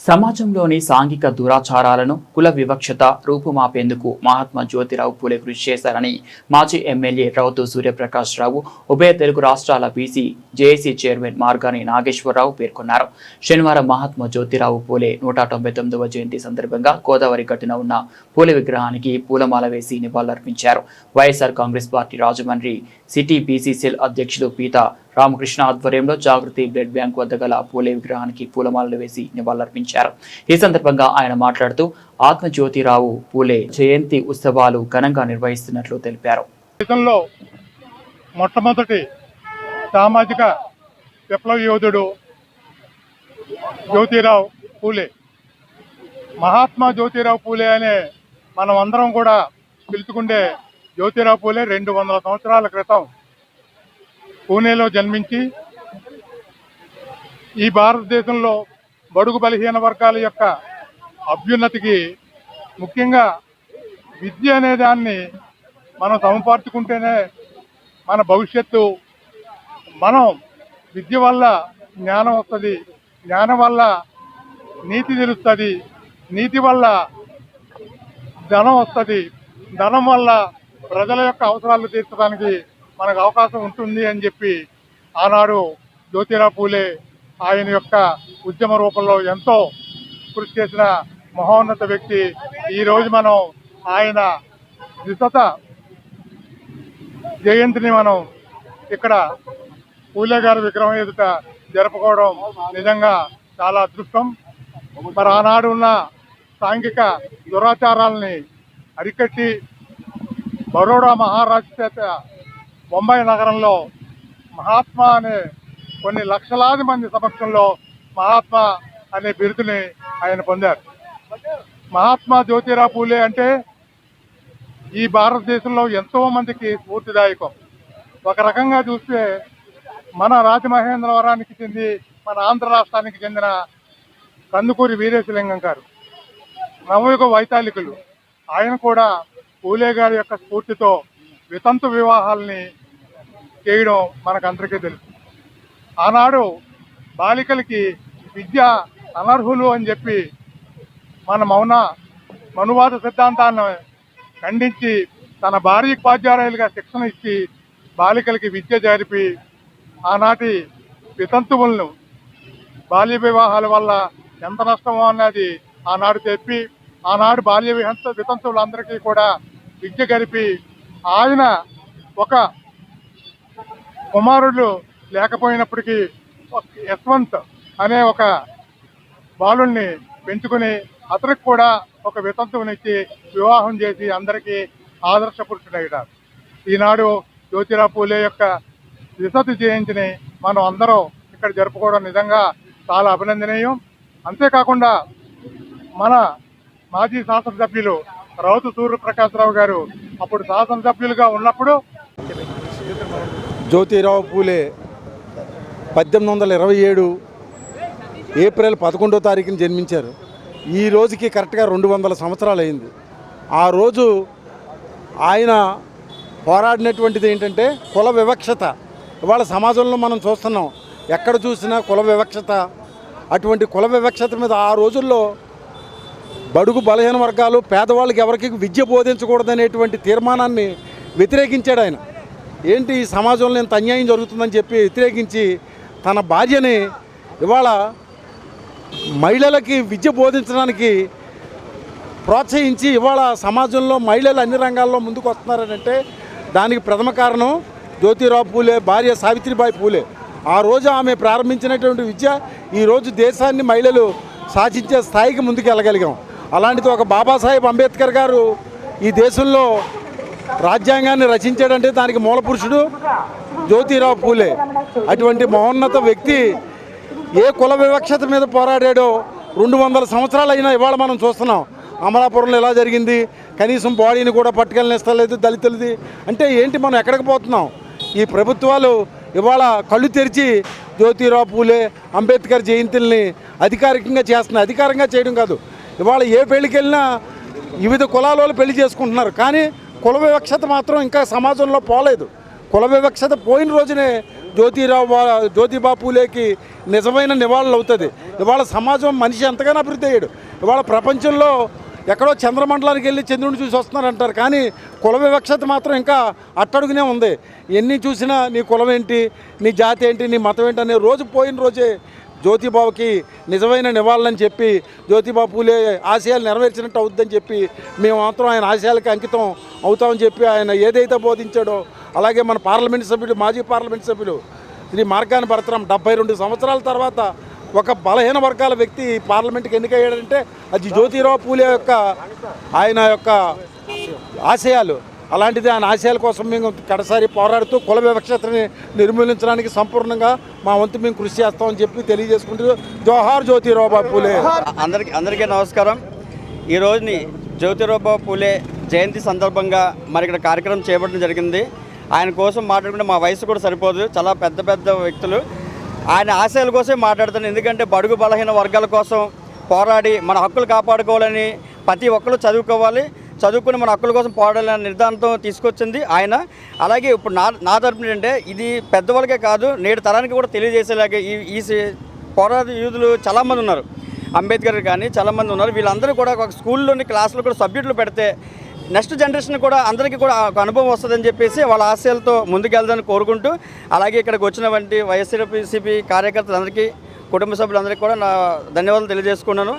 సమాజంలోని సాంఘిక దురాచారాలను కుల వివక్షత రూపుమాపేందుకు మహాత్మా జ్యోతిరావు పూలే కృషి చేశారని మాజీ ఎమ్మెల్యే రౌతు సూర్యప్రకాష్ రావు ఉభయ తెలుగు రాష్ట్రాల BC JAC chairman Margani Nageswararao పేర్కొన్నారు. శనివారం మహాత్మా జ్యోతిరావు పూలే 199వ జయంతి సందర్భంగా గోదావరి గట్టున ఉన్న పూలే విగ్రహానికి పూలమాల వేసి నివాళులర్పించారు. YSR Congress party Rajahmundry city BC cell అధ్యక్షులు పీతా రామకృష్ణ ఆధ్వర్యంలో జాగృతి బ్లడ్ బ్యాంక్ వద్ద గల పూలే విగ్రహానికి పూలమాలలు వేసి నివాళులర్పించారు. ఈ సందర్భంగా ఆయన మాట్లాడుతూ ఆత్మజ్యోతిరావు పూలే జయంతి ఉత్సవాలు ఘనంగా నిర్వహిస్తున్నట్లు తెలిపారు. దేశంలో మొట్టమొదటి సామాజిక విప్లవ యోధుడు జ్యోతిరావు పూలే. మహాత్మా జ్యోతిరావు పూలే అనే మనం అందరం కూడా పిలుచుకుండే జ్యోతిరావు పూలే 200 సంవత్సరాల క్రితం పూణేలో జన్మించి ఈ భారతదేశంలో బడుగు బలహీన వర్గాల యొక్క అభ్యున్నతికి ముఖ్యంగా విద్య అనే దాన్ని మనం సమపార్చుకుంటేనే మన భవిష్యత్తు. మనం విద్య వల్ల జ్ఞానం వస్తుంది, జ్ఞానం వల్ల నీతి తెలుస్తుంది, నీతి వల్ల ధనం వస్తుంది, ధనం వల్ల ప్రజల యొక్క అవసరాలు తీర్చడానికి మనకు అవకాశం ఉంటుంది అని చెప్పి ఆనాడు జ్యోతిరావు పూలే ఆయన యొక్క ఉద్యమ రూపంలో ఎంతో కృషి చేసిన మహోన్నత వ్యక్తి. ఈరోజు మనం ఆయన 100వ జయంతిని మనం ఇక్కడ పూలే గారి విగ్రహం ఎదుట జరుపుకోవడం నిజంగా చాలా అదృష్టం. మరి ఆనాడు ఉన్న సాంఘిక దురాచారాలని అరికట్టి బరోడా మహారాజు చేత బొంబాయి నగరంలో మహాత్మా అనే కొన్ని లక్షలాది మంది సమక్షంలో మహాత్మా అనే బిరుదుని ఆయన పొందారు. మహాత్మా జ్యోతిరావు పూలే అంటే ఈ భారతదేశంలో ఎంతో మందికి స్ఫూర్తిదాయకం. ఒక రకంగా చూస్తే మన రాజమహేంద్రవరానికి చెంది మన ఆంధ్ర రాష్ట్రానికి చెందిన కందుకూరి వీరేశలింగం గారు నవయుగ వైతాళికులు. ఆయన కూడా పూలే గారి యొక్క స్ఫూర్తితో వితంతు వివాహాలని చేయడం మనకందరికీ తెలుసు. ఆనాడు బాలికలకి విద్య అనర్హులు అని చెప్పి మన మనువాద సిద్ధాంతాన్ని ఖండించి తన భార్యకు ఉపాధ్యాయులుగా శిక్షణ ఇచ్చి బాలికలకి విద్య జరిపి ఆనాటి వితంతువులను బాల్య వివాహాల వల్ల ఎంత నష్టమో అన్నది ఆనాడు చెప్పి ఆనాడు బాల్య వితంతువులందరికీ కూడా విద్య గరిపి ఆయన ఒక కుమారుడు లేకపోయినప్పటికీ యశ్వంత్ అనే ఒక బాలుణ్ణి పెంచుకుని అతనికి కూడా ఒక వితంతువునిచ్చి వివాహం చేసి అందరికీ ఆదర్శ పురుషుడయ్యాడు. ఈనాడు జ్యోతిరావు పూలే యొక్క 100వ జయంతిని మనం అందరం ఇక్కడ జరుపుకోవడం నిజంగా చాలా అభినందనీయం. అంతేకాకుండా మన మాజీ శాసనసభ్యులు రౌతు సూర్యప్రకాష్ రావు గారు అప్పుడు శాసనసభ్యులుగా ఉన్నప్పుడు జ్యోతిరావు పూలే 1827 ఏప్రిల్ 11వ తారీఖున జన్మించారు. ఈ రోజుకి కరెక్ట్గా 200 సంవత్సరాలు అయింది. ఆ రోజు ఆయన పోరాడినటువంటిది ఏంటంటే కుల వివక్షత. ఇవాళ సమాజంలో మనం చూస్తున్నాం, ఎక్కడ చూసినా కుల వివక్షత. అటువంటి కుల వివక్షత మీద ఆ రోజుల్లో బడుగు బలహీన వర్గాలు పేదవాళ్ళకి ఎవరికి విద్య బోధించకూడదనేటువంటి తీర్మానాన్ని వ్యతిరేకించాడు ఆయన. ఏంటి ఈ సమాజంలో ఎంత అన్యాయం జరుగుతుందని చెప్పి వ్యతిరేకించి తన భార్యని ఇవాళ మహిళలకి విద్య బోధించడానికి ప్రోత్సహించి ఇవాళ సమాజంలో మహిళలు అన్ని రంగాల్లో ముందుకు వస్తున్నారంటే దానికి ప్రథమ కారణం జ్యోతిరావు పూలే భార్య సావిత్రిబాయి పూలే. ఆ రోజు ఆమె ప్రారంభించినటువంటి విద్య ఈరోజు దేశాన్ని మహిళలు శాసించే స్థాయికి ముందుకు వెళ్ళగలిగాం. అలాంటిది ఒక బాబాసాహెబ్ అంబేద్కర్ గారు ఈ దేశంలో రాజ్యాంగాన్ని రచించాడంటే దానికి మూల పురుషుడు జ్యోతిరావు పూలే. అటువంటి మహోన్నత వ్యక్తి ఏ కుల వివక్షత మీద పోరాడాడో 200 సంవత్సరాలు అయినా ఇవాళ మనం చూస్తున్నాం. అమలాపురంలో ఎలా జరిగింది, కనీసం బాడీని కూడా పట్టుకెళ్ళనిస్తలేదు దళితులది. అంటే ఏంటి, మనం ఎక్కడికి పోతున్నాం? ఈ ప్రభుత్వాలు ఇవాళ కళ్ళు తెరిచి జ్యోతిరావు పూలే అంబేద్కర్ జయంతుల్ని అధికారికంగా చేస్తున్నాయి. అధికారంగా చేయడం కాదు, ఇవాళ ఏ పెళ్ళికి వెళ్ళినా వివిధ కులాల వాళ్ళు పెళ్లి చేసుకుంటున్నారు. కానీ కుల వివక్షత మాత్రం ఇంకా సమాజంలో పోలేదు. కుల వివక్షత పోయిన రోజునే జ్యోతిబా పూలేకి నిజమైన నివాళులు అవుతుంది. ఇవాళ సమాజం మనిషి ఎంతగానో అభివృద్ధి అయ్యాడు. ఇవాళ ప్రపంచంలో ఎక్కడో చంద్రమండలానికి వెళ్ళి చంద్రుడిని చూసి వస్తున్నారంటారు, కానీ కుల వివక్షత మాత్రం ఇంకా అట్టడుగునే ఉంది. ఎన్ని చూసినా నీ కులం ఏంటి, నీ జాతి ఏంటి, నీ మతం ఏంటి అనే రోజు పోయిన రోజే జ్యోతిబాకి నిజమైన నివాళులని చెప్పి జ్యోతిబా పూలే ఆశయాలు నెరవేర్చినట్టు అవుతుందని చెప్పి మేము మాత్రం ఆయన ఆశయాలకి అంకితం అవుతామని చెప్పి ఆయన ఏదైతే బోధించాడో అలాగే మన పార్లమెంట్ సభ్యుడు, మాజీ పార్లమెంట్ సభ్యులు శ్రీ మార్గాని భరతరాం 72 సంవత్సరాల తర్వాత ఒక బలహీన వర్గాల వ్యక్తి పార్లమెంట్కి ఎన్నికయ్యాడంటే అది జ్యోతిరావు పూలే ఆయన యొక్క ఆశయాలు. అలాంటిది ఆయన ఆశయాల కోసం మేము కడసారి పోరాడుతూ కుల వివక్షతని నిర్మూలించడానికి సంపూర్ణంగా మా వంతు మేము కృషి చేస్తామని చెప్పి తెలియజేసుకుంటూ జోహార్ జ్యోతిరావు పూలే. అందరికీ నమస్కారం. ఈ రోజుని జ్యోతిరావు పూలే జయంతి సందర్భంగా మరి ఇక్కడ కార్యక్రమం చేపట్టడం జరిగింది. ఆయన కోసం మాట్లాడుకుంటే మా వయసు కూడా సరిపోదు, చాలా పెద్ద పెద్ద వ్యక్తులు. ఆయన ఆశయాల కోసమే మాట్లాడుతాను. ఎందుకంటే బడుగు బలహీన వర్గాల కోసం పోరాడి మన హక్కులు కాపాడుకోవాలని, ప్రతి ఒక్కరు చదువుకుని మన హక్కుల కోసం పోరాడాలనే నిర్ధారణతో తీసుకొచ్చింది ఆయన. అలాగే ఇప్పుడు నా తరపున ఏంటంటే ఇది పెద్దవాళ్ళకే కాదు, నేడు తరానికి కూడా తెలియజేసేలాగే ఈ పోరాట యూదులు చాలామంది ఉన్నారు. అంబేద్కర్ కానీ చాలామంది ఉన్నారు. వీళ్ళందరూ కూడా ఒక స్కూల్లోని క్లాసులో కూడా సబ్జెక్టులు పెడితే నెక్స్ట్ జనరేషన్ కూడా అందరికీ కూడా ఒక అనుభవం వస్తుందని చెప్పేసి వాళ్ళ ఆశయాలతో ముందుకెళ్దాలని కోరుకుంటూ, అలాగే ఇక్కడికి వచ్చినటువంటి వైఎస్ఆర్సీపీ కార్యకర్తలందరికీ, కుటుంబ సభ్యులందరికీ కూడా నా ధన్యవాదాలు తెలియజేసుకున్నాను.